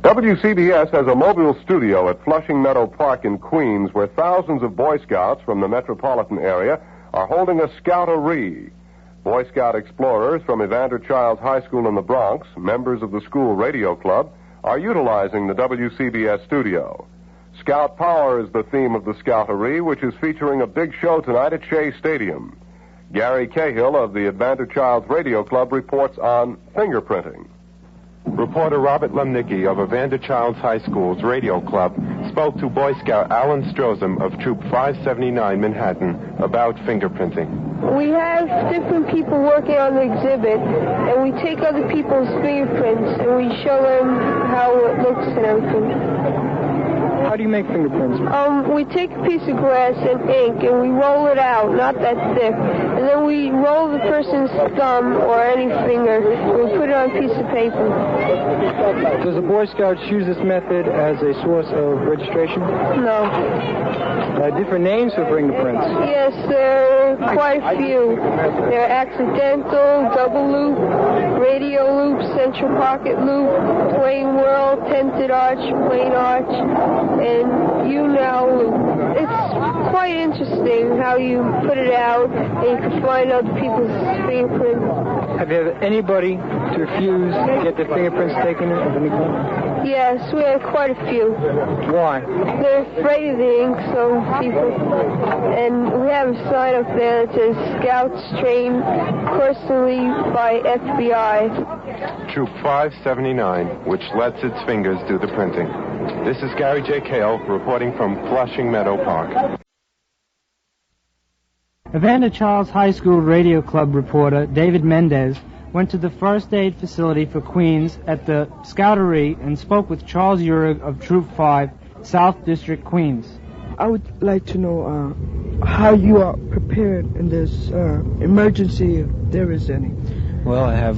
WCBS has a mobile studio at Flushing Meadow Park in Queens where thousands of Boy Scouts from the metropolitan area are holding a Scoutery. Boy Scout explorers from Evander Childs High School in the Bronx, members of the school radio club, are utilizing the WCBS studio. Scout Power is the theme of the Scoutery, which is featuring a big show tonight at Shea Stadium. Gary Cahill of the Evander Childs Radio Club reports on fingerprinting. Reporter Robert Lemikie of Evander Childs High School's Radio Club spoke to Boy Scout Alan Strozum of Troop 579 Manhattan about fingerprinting. We have different people working on the exhibit, and we take other people's fingerprints and we show them how it looks and everything. How do you make fingerprints? We take a piece of glass and ink and we roll it out, not that thick. And then we roll the person's thumb or any finger and we put it on a piece of paper. Does the Boy Scouts use this method as a source of registration? No. Different names for fingerprints? Yes, there are quite a few. There are accidental, double loop, radio loop, central pocket loop, plain whirl, tented arch, plain arch, and U-now loop. It's quite interesting how you put it out and you can find other people's fingerprints. Have you had anybody to refuse to get their fingerprints taken of any kind? Yes, we have quite a few. Why? They're afraid of the ink, so people. And we have a sign up there that says Scouts trained personally by FBI. Troop 579, which lets its fingers do the printing. This is Gary J. Cahill reporting from Flushing Meadow Park. Evander Childs High School Radio Club reporter David Mendez went to the first aid facility for Queens at the Scoutery and spoke with Charles Uhrig of Troop 5, South District, Queens. I would like to know how you are prepared in this emergency, if there is any. Well, I have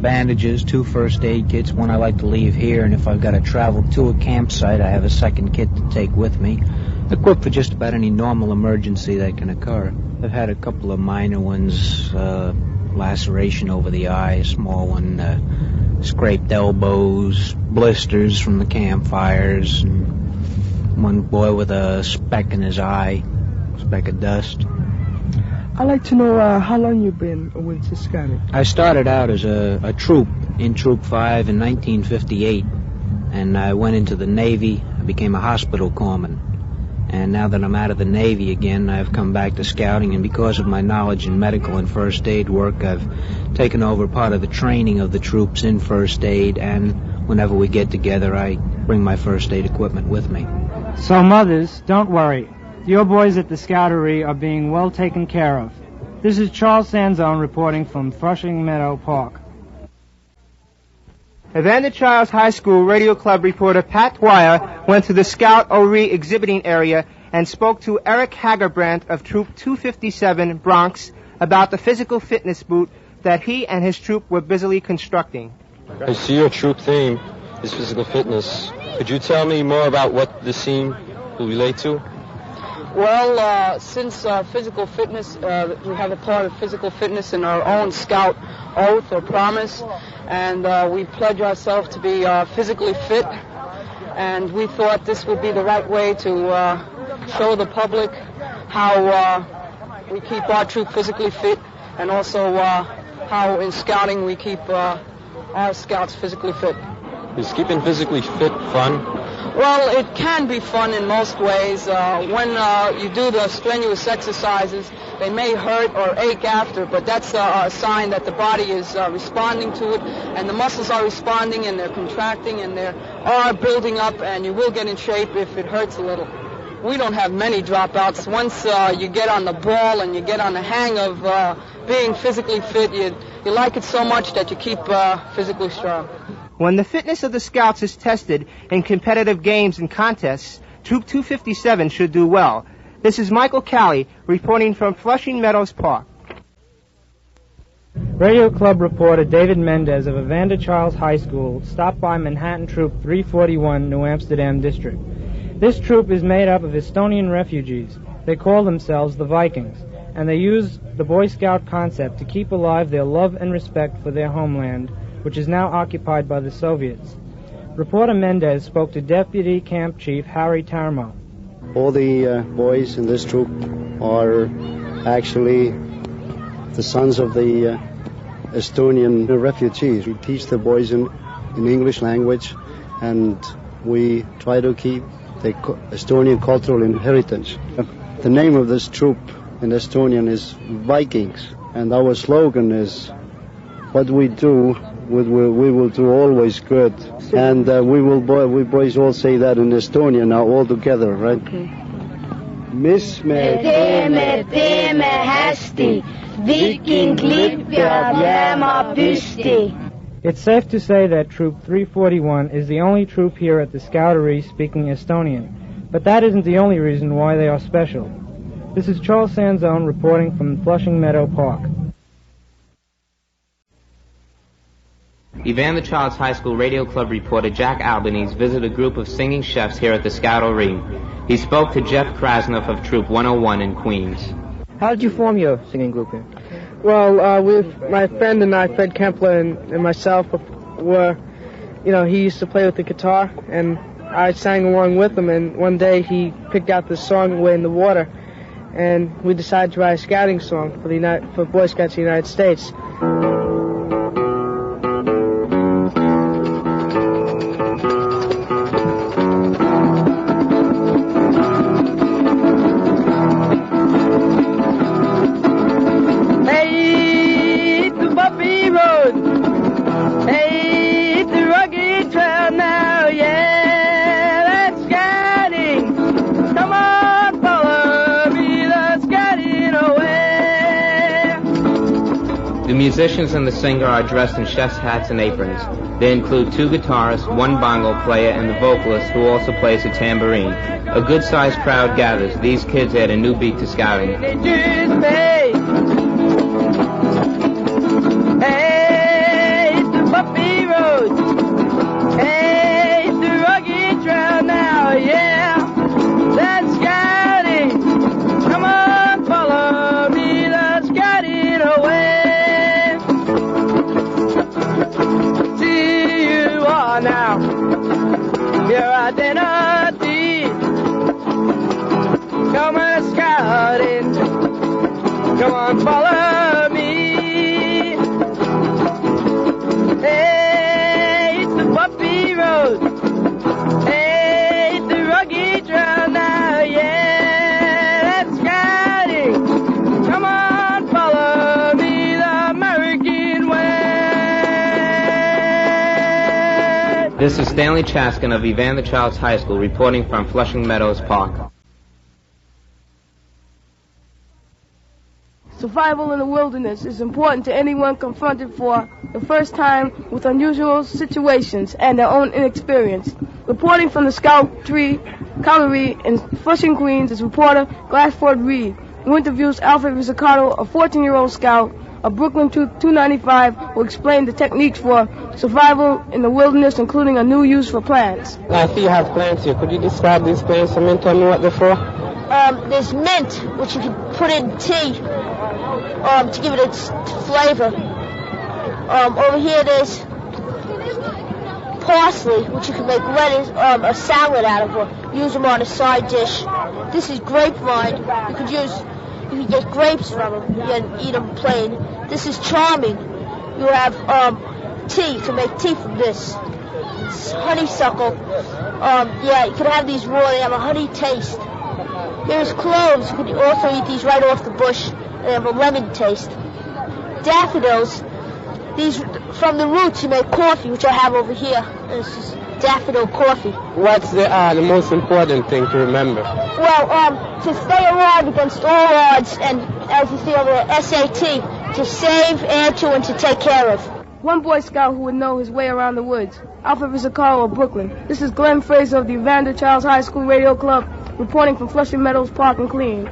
bandages, 2 first aid kits, one I like to leave here, and if I've got to travel to a campsite, I have a second kit to take with me, equipped for just about any normal emergency that can occur. I've had a couple of minor ones, laceration over the eye, a small one, scraped elbows, blisters from the campfires, and one boy with a speck in his eye, speck of dust. I'd like to know how long you've been with the Scouting. I started out as a troop in Troop 5 in 1958, and I went into the Navy. I became a hospital corpsman. And now that I'm out of the Navy again, I've come back to scouting, and because of my knowledge in medical and first aid work, I've taken over part of the training of the troops in first aid, and whenever we get together, I bring my first aid equipment with me. So mothers, don't worry. Your boys at the Scoutery are being well taken care of. This is Charles Sanzone reporting from Flushing Meadow Park. Evander Childs High School Radio Club reporter Pat Dwyer went to the Scoutery exhibiting area and spoke to Eric Hagerbrandt of Troop 257 Bronx about the physical fitness boot that he and his troop were busily constructing. I see your troop theme is physical fitness. Could you tell me more about what this theme will relate to? Well, since physical fitness, we have a part of physical fitness in our own Scout oath or promise, and we pledge ourselves to be physically fit, and we thought this would be the right way to show the public how we keep our troop physically fit, and also how in scouting we keep our scouts physically fit. Is keeping physically fit fun? Well, it can be fun in most ways. When you do the strenuous exercises, they may hurt or ache after, but that's a sign that the body is responding to it, and the muscles are responding, and they're contracting, and they are building up, and you will get in shape if it hurts a little. We don't have many dropouts. Once you get on the ball and you get on the hang of being physically fit, you like it so much that you keep physically strong. When the fitness of the Scouts is tested in competitive games and contests, Troop 257 should do well. This is Michael Cali reporting from Flushing Meadows Park. Radio Club reporter David Mendez of Evander Childs High School stopped by Manhattan Troop 341, New Amsterdam District. This troop is made up of Estonian refugees. They call themselves the Vikings, and they use the Boy Scout concept to keep alive their love and respect for their homeland, which is now occupied by the Soviets. Reporter Mendez spoke to Deputy Camp Chief Harry Tarmo. All the boys in this troop are actually the sons of the Estonian refugees. We teach the boys in English language, and we try to keep the Estonian cultural inheritance. The name of this troop in Estonian is Vikings, and our slogan is, what we do, we will do always good. And we boys all say that in Estonian now all together, right? Okay. Mis me teeme hästi, Viking lipp peab jääma püsti. It's safe to say that Troop 341 is the only troop here at the Scoutery speaking Estonian, but that isn't the only reason why they are special. This is Charles Sanzone reporting from Flushing Meadow Park. Evander Childs High School Radio Club reporter Jack Albanese visited a group of singing chefs here at the Scoutery. He spoke to Jeff Krasnoff of Troop 101 in Queens. How did you form your singing group here? Well, with my friend and I, Fred Kaplan and myself, were, he used to play with the guitar, and I sang along with him, and one day he picked out this song, Away in the Water, and we decided to write a scouting song for Boy Scouts of the United States. The musicians and the singer are dressed in chef's hats and aprons. They include 2 guitarists, 1 bongo player, and the vocalist who also plays a tambourine. A good-sized crowd gathers. These kids add a new beat to scouting. Hey, it's the bumpy road. Hey, it's the rugged trail now, yeah. That's scouting. Come on, follow me, that's scouting away. Now, your identity. Come on, scouting. Come on, follow me. Hey, it's the bumpy road. Hey, it's the rugged trail now, yeah. That's scouting. Come on, follow me, the American way. This is Stanley Chaskin of Evander Childs High School reporting from Flushing Meadows Park. Survival in the wilderness is important to anyone confronted for the first time with unusual situations and their own inexperience. Reporting from the Scoutery in Flushing, Queens is reporter Glasford Reid, who interviews Alfred Rizzicato, a 14-year-old scout of Brooklyn 295, who explained the techniques for survival in the wilderness, including a new use for plants. I see you have plants here. Could you describe these plants and tell me what they're for? There's mint, which you can put in tea to give it its flavor. Over here there's parsley, which you can make lettuce, a salad out of, or use them on a side dish. This is grapevine. You can get grapes from them. You can eat them plain. This is charming. You have tea, to make tea from this. It's honeysuckle. You can have these raw. They have a honey taste. Here's cloves. You can also eat these right off the bush. They have a lemon taste. Daffodils. These from the roots you make coffee, which I have over here. This is daffodil coffee. What's the most important thing to remember? Well, to stay alive against all odds, and as you see over there, SAT, to save, answer, and to take care of. One Boy Scout who would know his way around the woods. Alfred Rizzicato of Brooklyn. This is Glenn Frazier of the Evander Childs High School Radio Club, reporting from Flushing Meadows Park in Queens.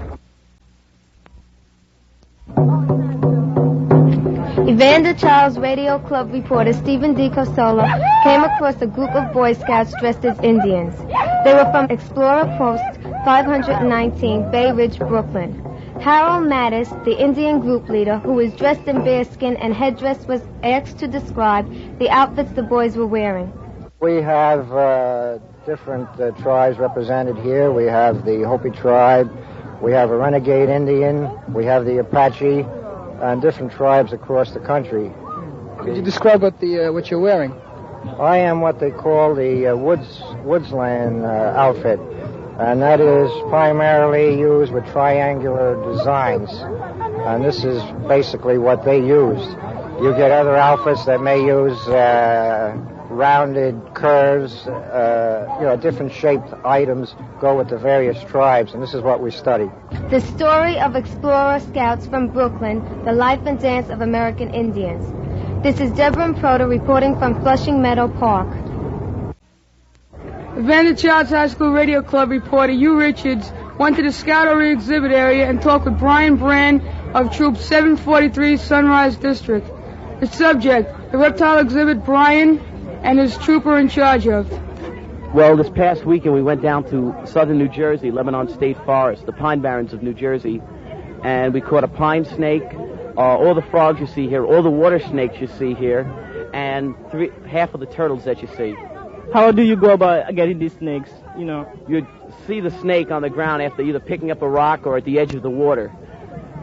Evander Childs Radio Club reporter Stephen Dicosola came across a group of Boy Scouts dressed as Indians. They were from Explorer Post 519, Bay Ridge, Brooklyn. Harold Mattis, the Indian group leader, who was dressed in bearskin and headdress, was asked to describe the outfits the boys were wearing. We have different tribes represented here. We have the Hopi tribe, we have a renegade Indian, we have the Apache, and different tribes across the country. Could you describe what you're wearing? I am what they call the woodsland outfit, and that is primarily used with triangular designs, and this is basically what they used. You get other outfits that may use rounded curves, different shaped items go with the various tribes, and this is what we study. The story of explorer scouts from Brooklyn, the life and dance of American Indians. This is Deborah Improta reporting from Flushing Meadow Park. Evander Childs High School Radio Club reporter Hugh Richards went to the Scout exhibit area and talked with Brian Brand of Troop 743 Sunrise District. The subject, the Reptile Exhibit Brian and his trooper in charge of. Well, this past weekend we went down to southern New Jersey, Lebanon State Forest, the Pine Barrens of New Jersey, and we caught a pine snake, all the frogs you see here, all the water snakes you see here, and half of the turtles that you see. How do you go about getting these snakes, You see the snake on the ground after either picking up a rock or at the edge of the water.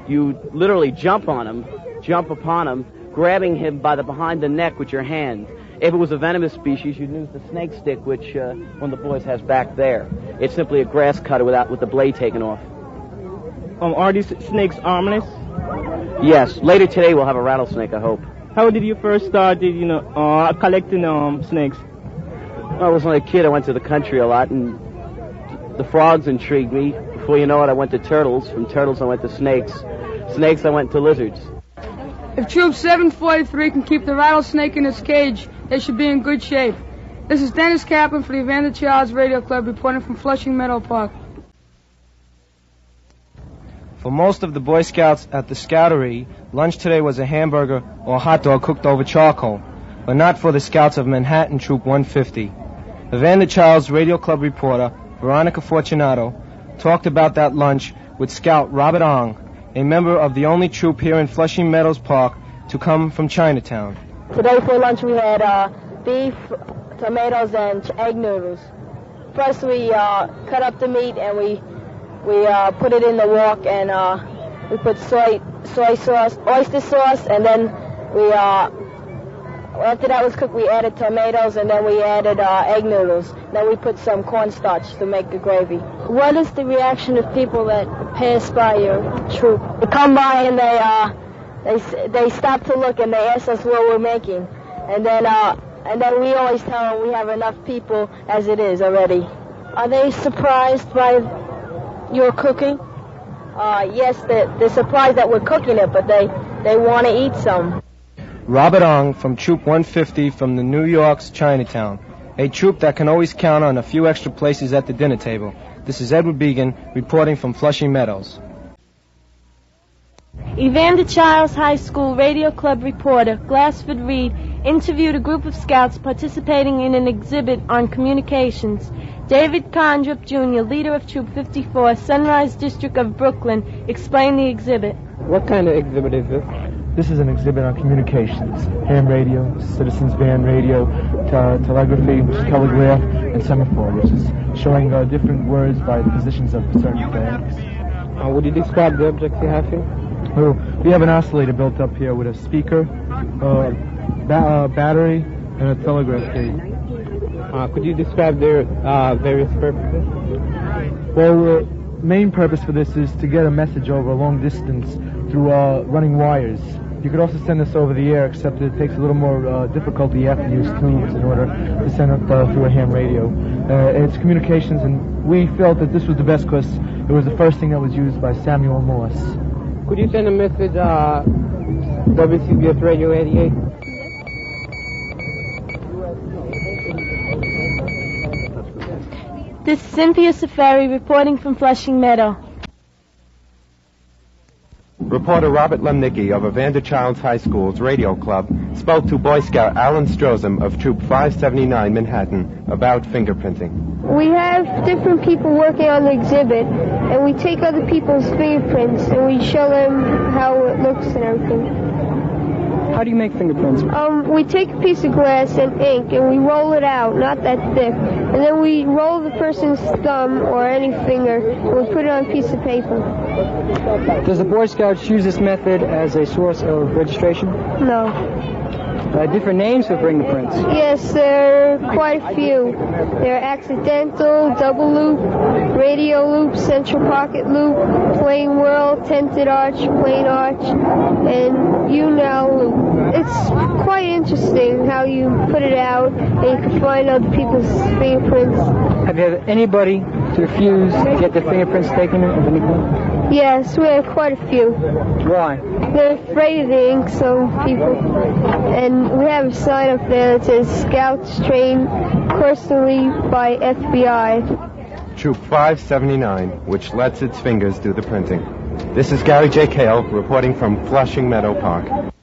You literally jump upon him, grabbing him by behind the neck with your hand. If it was a venomous species, you'd use the snake stick, which one of the boys has back there. It's simply a grass cutter with the blade taken off. Are these snakes harmless? Yes. Later today we'll have a rattlesnake, I hope. How did you first start, collecting snakes? Well, I was only a kid. I went to the country a lot, and the frogs intrigued me. Before you know it, I went to turtles. From turtles, I went to snakes. Snakes, I went to lizards. If Troop 743 can keep the rattlesnake in its cage, they should be in good shape. This is Dennis Kaplan for the Evander Childs Radio Club reporting from Flushing Meadow Park. For most of the Boy Scouts at the Scoutery, lunch today was a hamburger or hot dog cooked over charcoal, but not for the Scouts of Manhattan Troop 150. Evander Childs Radio Club reporter Veronica Fortunato talked about that lunch with Scout Robert Ong, a member of the only troop here in Flushing Meadows Park to come from Chinatown. Today for lunch we had beef, tomatoes, and egg noodles. First we cut up the meat and we put it in the wok, and we put soy sauce, oyster sauce, and then we after that was cooked we added tomatoes, and then we added egg noodles. Then we put some cornstarch to make the gravy. What is the reaction of people that pass by your troop? They come by and they stop to look and they ask us what we're making, and then we always tell them we have enough people as it is already. Are they surprised by your cooking? Yes, they're surprised that we're cooking it, but they want to eat some. Robert Ong from Troop 150 from the New York's Chinatown, a troop that can always count on a few extra places at the dinner table. This is Edward Began reporting from Flushing Meadows. Evander Childs High School Radio Club reporter Glasford Reid interviewed a group of scouts participating in an exhibit on communications. David Condrip, Jr., leader of Troop 54, Sunrise District of Brooklyn, explained the exhibit. What kind of exhibit is this? This is an exhibit on communications, ham radio, citizens band radio, telegraphy, telegraph, and semaphore, which is showing different words by the positions of certain things. Would you describe the objects you have here? Oh, we have an oscillator built up here with a speaker, battery, and a telegraph gate. Could you describe their various purposes? Well, the main purpose for this is to get a message over a long distance through running wires. You could also send this over the air, except it takes a little more difficulty. You have to use tubes in order to send it through a ham radio. It's communications, and we felt that this was the best because it was the first thing that was used by Samuel Morse. Could you send a message, WCBS Radio 88? This is Cynthia Ciferri reporting from Flushing Meadow. Reporter Robert Lemikie of Evander Childs High School's Radio Club spoke to Boy Scout Alan Strozum of Troop 579 Manhattan about fingerprinting. We have different people working on the exhibit, and we take other people's fingerprints and we show them how it looks and everything. How do you make fingerprints? We take a piece of glass and ink and we roll it out, not that thick, and then we roll the person's thumb or any finger and we put it on a piece of paper. Does the Boy Scouts use this method as a source of registration? No. Different names for fingerprints? Yes, there are quite a few. There are accidental, double loop, radio loop, central pocket loop, plain whirl, tented arch, plain arch, and U-now loop. It's quite interesting how you put it out and you can find other people's fingerprints. Have you had anybody to refuse to get their fingerprints taken of any kind? Yes, we have quite a few. Why? They're afraid of the ink, some people. And we have a sign up there that says Scouts trained personally by FBI. Troop 579, which lets its fingers do the printing. This is Gary J. Cahill reporting from Flushing Meadow Park.